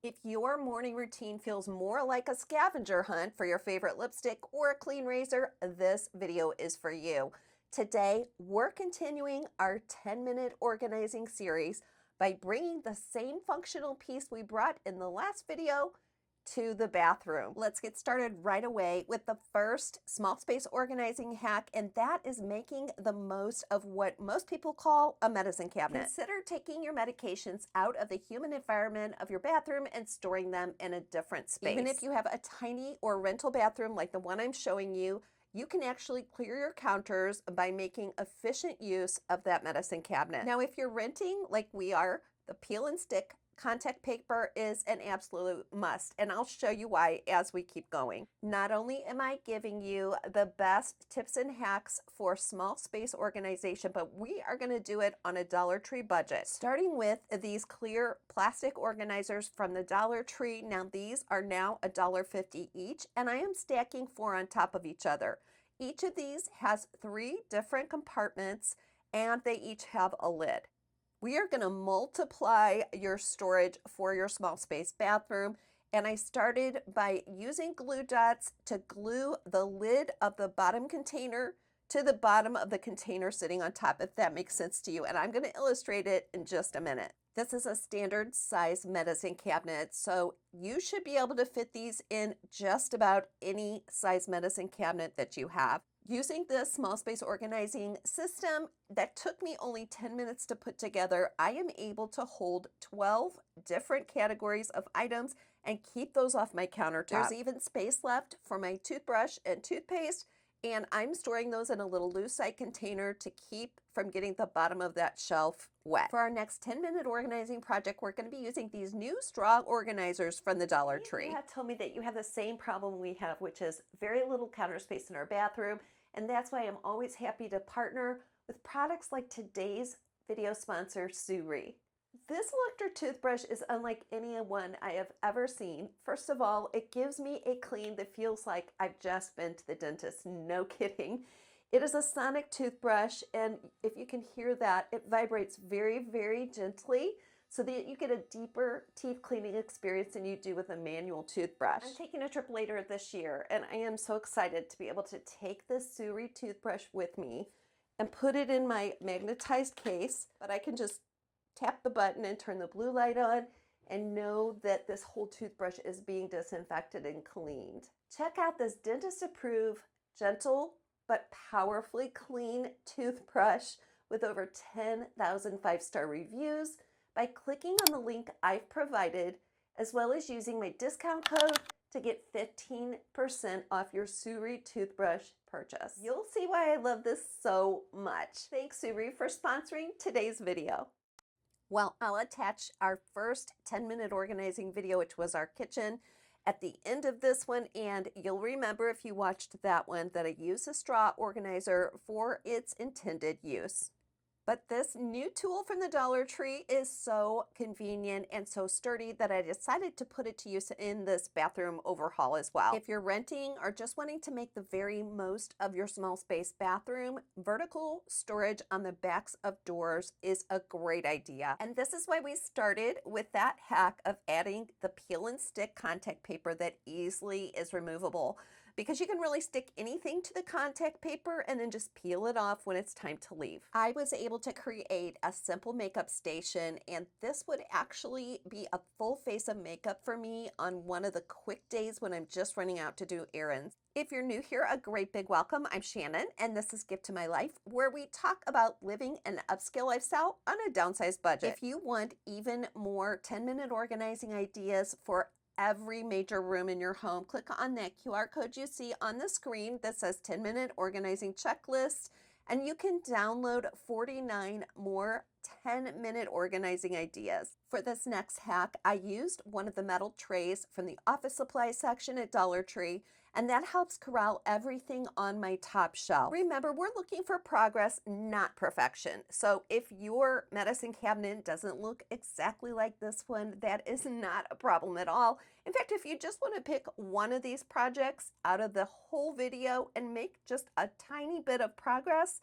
If your morning routine feels more like a scavenger hunt for your favorite lipstick or a clean razor, this video is for you. Today, we're continuing our 10-minute organizing series by bringing the same functional piece we brought in the last video to the bathroom. Let's get started right away with the first small space organizing hack, and that is making the most of what most people call a medicine cabinet. Consider taking your medications out of the human environment of your bathroom and storing them in a different space. Even if you have a tiny or rental bathroom like the one I'm showing you, you can actually clear your counters by making efficient use of that medicine cabinet. Now, if you're renting like we are, the peel and stick contact paper is an absolute must, and I'll show you why as we keep going. Not only am I giving you the best tips and hacks for small space organization, but we are going to do it on a Dollar Tree budget. Starting with these clear plastic organizers from the Dollar Tree. Now these are now $1.50 each, and I am stacking 4 on top of each other. Each of these has 3 different compartments, and they each have a lid. We are going to multiply your storage for your small space bathroom, and I started by using glue dots to glue the lid of the bottom container to the bottom of the container sitting on top, if that makes sense to you, and I'm going to illustrate it in just a minute. This is a standard size medicine cabinet, so you should be able to fit these in just about any size medicine cabinet that you have. Using this small space organizing system that took me only 10 minutes to put together, I am able to hold 12 different categories of items and keep those off my countertop. There's even space left for my toothbrush and toothpaste, and I'm storing those in a little lucite container to keep from getting the bottom of that shelf wet. For our next 10-minute organizing project, we're going to be using these new straw organizers from the Dollar Tree. You have told me that you have the same problem we have, which is very little counter space in our bathroom, and that's why I'm always happy to partner with products like today's video sponsor, SURI. This electric toothbrush is unlike any one I have ever seen. First of all, it gives me a clean that feels like I've just been to the dentist. No kidding. It is a sonic toothbrush, and if you can hear that, it vibrates very, very gently so that you get a deeper teeth cleaning experience than you do with a manual toothbrush. I'm taking a trip later this year, and I am so excited to be able to take this SURI toothbrush with me and put it in my magnetized case, but I can just tap the button and turn the blue light on and know that this whole toothbrush is being disinfected and cleaned. Check out this dentist approved, gentle, but powerfully clean toothbrush with over 10,000 5-star reviews by clicking on the link I've provided, as well as using my discount code to get 15% off your SURI toothbrush purchase. You'll see why I love this so much. Thanks, SURI, for sponsoring today's video. Well, I'll attach our first 10-minute organizing video, which was our kitchen, at the end of this one, and you'll remember if you watched that one that I used a straw organizer for its intended use. But this new tool from the Dollar Tree is so convenient and so sturdy that I decided to put it to use in this bathroom overhaul as well. If you're renting or just wanting to make the very most of your small space bathroom, vertical storage on the backs of doors is a great idea. And this is why we started with that hack of adding the peel and stick contact paper that easily is removable, because you can really stick anything to the contact paper and then just peel it off when it's time to leave. I was able to create a simple makeup station, and this would actually be a full face of makeup for me on one of the quick days when I'm just running out to do errands. If you're new here, a great big welcome. I'm Shannon, and this is Gift to My Life, where we talk about living an upscale lifestyle on a downsized budget. If you want even more 10-minute organizing ideas for every major room in your home, click on that QR code you see on the screen that says 10-minute organizing checklist, and you can download 49 more 10-minute organizing ideas. For this next hack, I used one of the metal trays from the office supply section at Dollar Tree, and that helps corral everything on my top shelf. Remember, we're looking for progress, not perfection. So if your medicine cabinet doesn't look exactly like this one, that is not a problem at all. In fact, if you just want to pick one of these projects out of the whole video and make just a tiny bit of progress,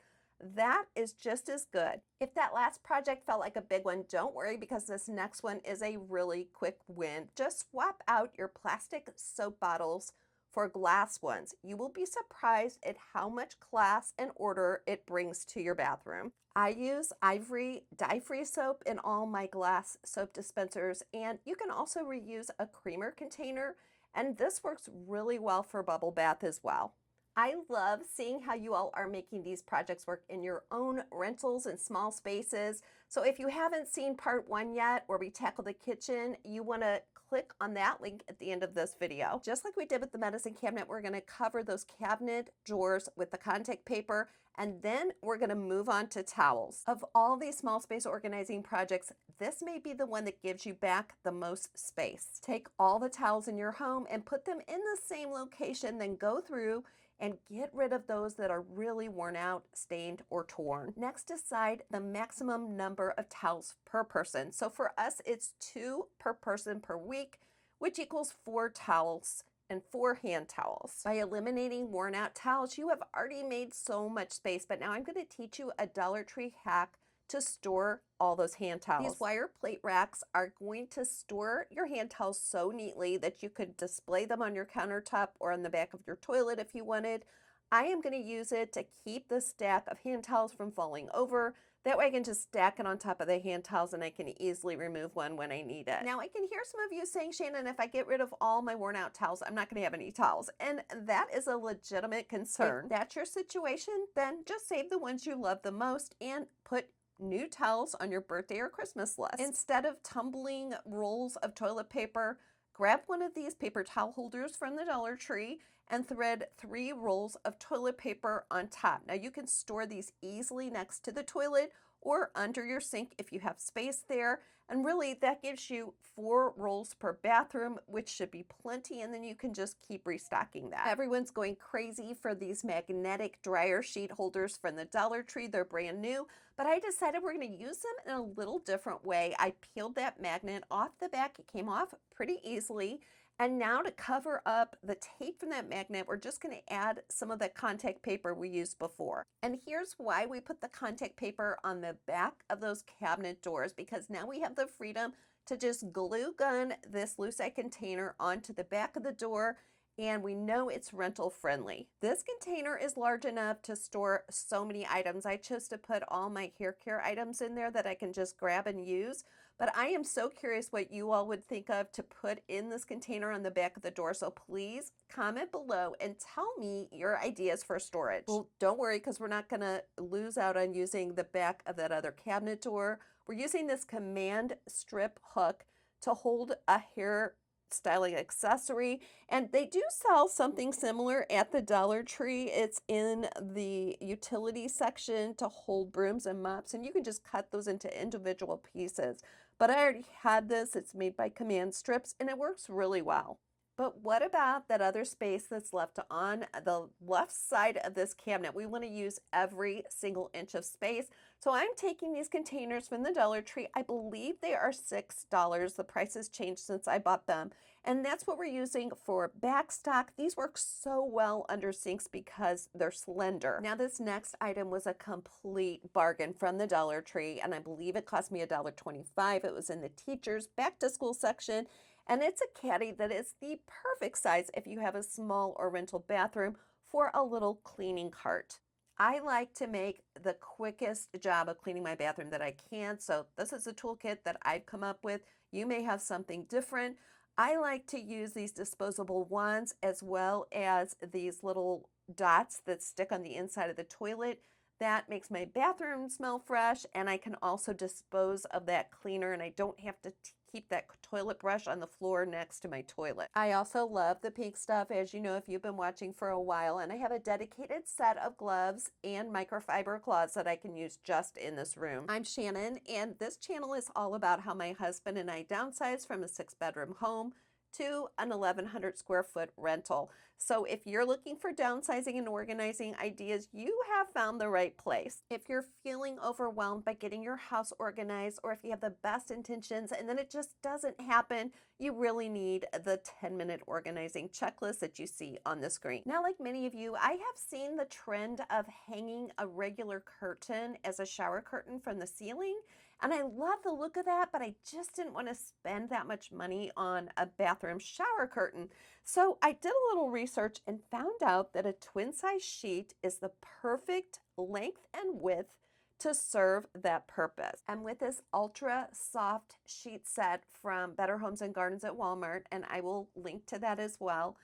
that is just as good. If that last project felt like a big one, don't worry because this next one is a really quick win. Just swap out your plastic soap bottles for glass ones. You will be surprised at how much class and order it brings to your bathroom. I use Ivory dye-free soap in all my glass soap dispensers, and you can also reuse a creamer container, and this works really well for bubble bath as well. I love seeing how you all are making these projects work in your own rentals and small spaces. So if you haven't seen part 1 yet, where we tackle the kitchen, you want to click on that link at the end of this video. Just like we did with the medicine cabinet, we're going to cover those cabinet drawers with the contact paper, and then we're going to move on to towels. Of all these small space organizing projects, this may be the one that gives you back the most space. Take all the towels in your home and put them in the same location, then go through and get rid of those that are really worn out, stained, or torn. Next, decide the maximum number of towels per person. So for us, it's 2 per person per week, which equals 4 towels and 4 hand towels. By eliminating worn out towels, you have already made so much space, but now I'm going to teach you a Dollar Tree hack to store all those hand towels. These wire plate racks are going to store your hand towels so neatly that you could display them on your countertop or on the back of your toilet if you wanted. I am going to use it to keep the stack of hand towels from falling over. That way I can just stack it on top of the hand towels and I can easily remove one when I need it. Now I can hear some of you saying, Shannon, if I get rid of all my worn out towels, I'm not going to have any towels. And that is a legitimate concern. If that's your situation, then just save the ones you love the most and put new towels on your birthday or Christmas list. Instead of tumbling rolls of toilet paper, grab one of these paper towel holders from the Dollar Tree and thread 3 rolls of toilet paper on top. Now you can store these easily next to the toilet or under your sink if you have space there. And really that gives you 4 rolls per bathroom, which should be plenty, and then you can just keep restocking that. Everyone's going crazy for these magnetic dryer sheet holders from the Dollar Tree. They're brand new, but I decided we're going to use them in a little different way. I peeled that magnet off the back. It came off pretty easily. And now to cover up the tape from that magnet, we're just going to add some of the contact paper we used before. And here's why we put the contact paper on the back of those cabinet doors, because now we have the freedom to just glue gun this lucite container onto the back of the door, and we know it's rental friendly. This container is large enough to store so many items. I chose to put all my hair care items in there that I can just grab and use. But I am so curious what you all would think of to put in this container on the back of the door. So please comment below and tell me your ideas for storage. Well, don't worry, because we're not going to lose out on using the back of that other cabinet door. We're using this command strip hook to hold a hair styling accessory, and they do sell something similar at the Dollar Tree. It's in the utility section to hold brooms and mops, and you can just cut those into individual pieces. But I already had this. It's made by Command Strips, and it works really well. But what about that other space that's left on the left side of this cabinet? We want to use every single inch of space. So I'm taking these containers from the Dollar Tree. I believe they are $6. The price has changed since I bought them. And that's what we're using for Backstock. These work so well under sinks because they're slender. Now this next item was a complete bargain from the Dollar Tree, and I believe it cost me $1.25. It was in the teacher's back to school section. And it's a caddy that is the perfect size if you have a small or rental bathroom for a little cleaning cart. I like to make the quickest job of cleaning my bathroom that I can. So this is a toolkit that I've come up with. You may have something different. I like to use these disposable wands as well as these little dots that stick on the inside of the toilet. That makes my bathroom smell fresh, and I can also dispose of that cleaner, and I don't have to keep that toilet brush on the floor next to my toilet. I also love the pink stuff, as you know if you've been watching for a while, and I have a dedicated set of gloves and microfiber cloths that I can use just in this room. I'm Shannon, and this channel is all about how my husband and I downsized from a 6-bedroom home to an 1,100 square foot rental. So if you're looking for downsizing and organizing ideas, you have found the right place. If you're feeling overwhelmed by getting your house organized, or if you have the best intentions and then it just doesn't happen, you really need the 10-minute organizing checklist that you see on the screen. Now, like many of you, I have seen the trend of hanging a regular curtain as a shower curtain from the ceiling. And I love the look of that, but I just didn't want to spend that much money on a bathroom shower curtain. So I did a little research and found out that a twin size sheet is the perfect length and width to serve that purpose. And with this ultra soft sheet set from Better Homes and Gardens at Walmart, and I will link to that as well,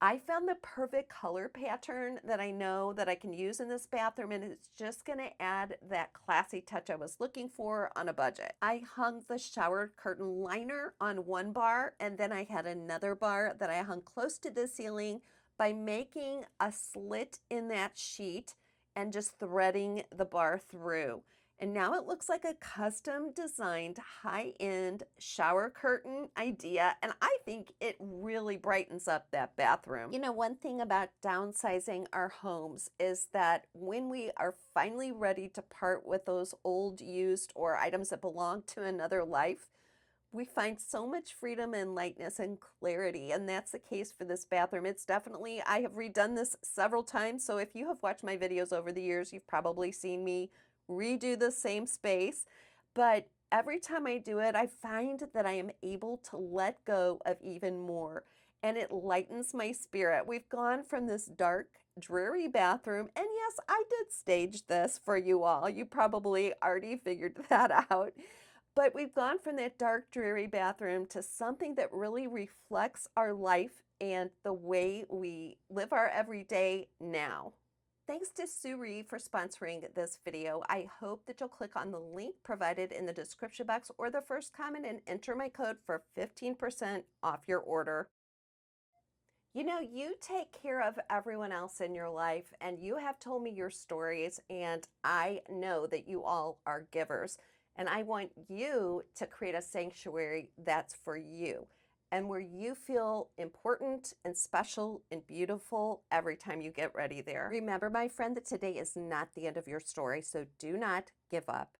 I found the perfect color pattern that I know that I can use in this bathroom, and it's just going to add that classy touch I was looking for on a budget. I hung the shower curtain liner on one bar, and then I had another bar that I hung close to the ceiling by making a slit in that sheet and just threading the bar through. And now it looks like a custom designed high-end shower curtain idea, and I think it really brightens up that bathroom. You know, one thing about downsizing our homes is that when we are finally ready to part with those old, used, or items that belong to another life, we find so much freedom and lightness and clarity, and that's the case for this bathroom. It's definitely, I have redone this several times, so if you have watched my videos over the years, you've probably seen me redo the same space, but every time I do it, I find that I am able to let go of even more, and it lightens my spirit. We've gone from this dark, dreary bathroom, and yes, I did stage this for you all. You probably already figured that out. But we've gone from that dark, dreary bathroom to something that really reflects our life and the way we live our everyday now. Thanks to SURI for sponsoring this video. I hope that you'll click on the link provided in the description box or the first comment and enter my code for 15% off your order. You know, you take care of everyone else in your life, and you have told me your stories, and I know that you all are givers. And I want you to create a sanctuary that's for you and where you feel important and special and beautiful every time you get ready there. Remember, my friend, that today is not the end of your story, so do not give up.